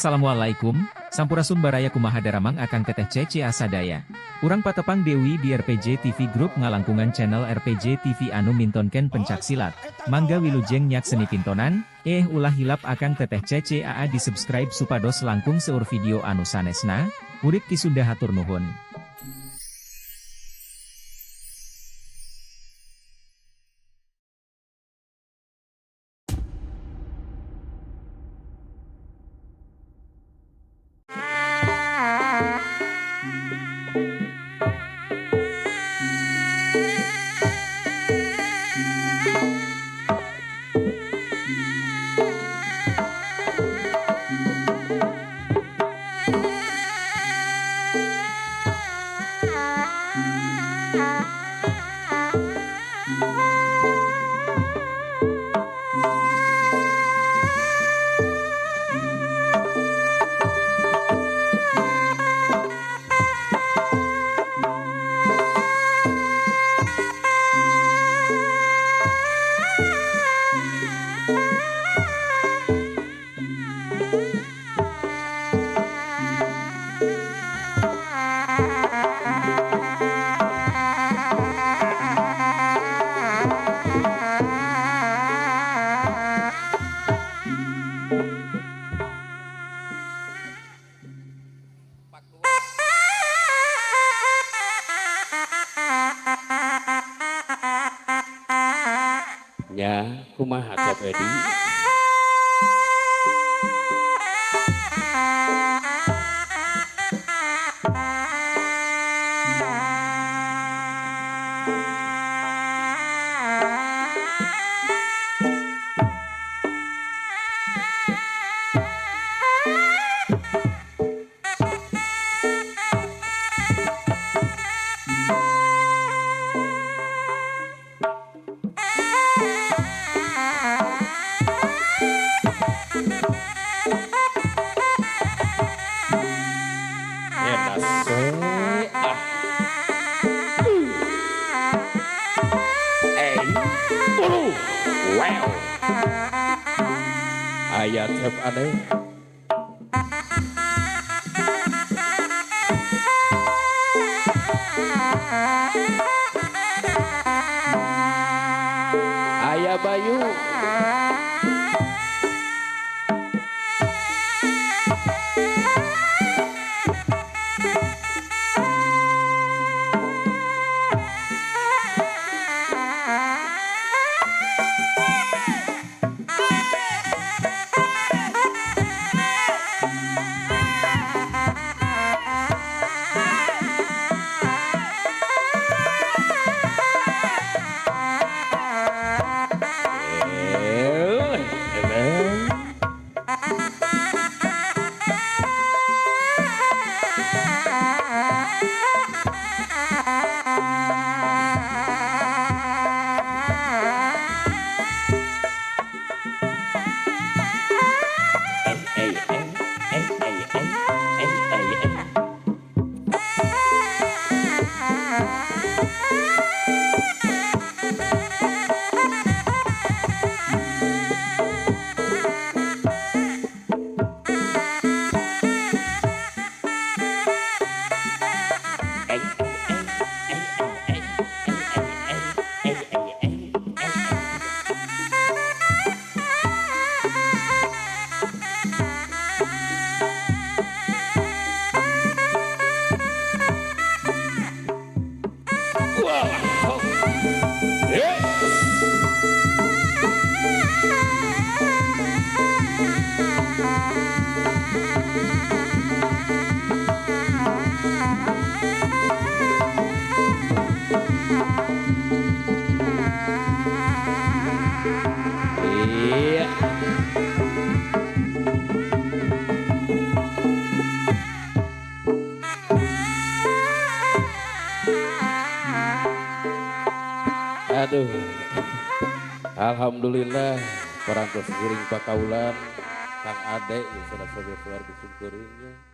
Assalamualaikum, Sampurasun Baraya kumaha daramang akang teteh Cece asadaya. Urang patepang Dewi di RPJ TV Group ngalangkungan channel RPJ TV anu mintonken pencak silat. Mangga wilujeng nyak seni pintonan, ulah hilap akang teteh Cece AA di subscribe supados langkung seur video anu sanesna, murid kisunda hatur nuhun. Ya, kumaha Cep Edi? Wow. Ayat Cep Ade. Ayah Bayu. Aduh, alhamdulillah parantos giring pakaulan Kang Ade yang sudah saudara bisungkuringnya.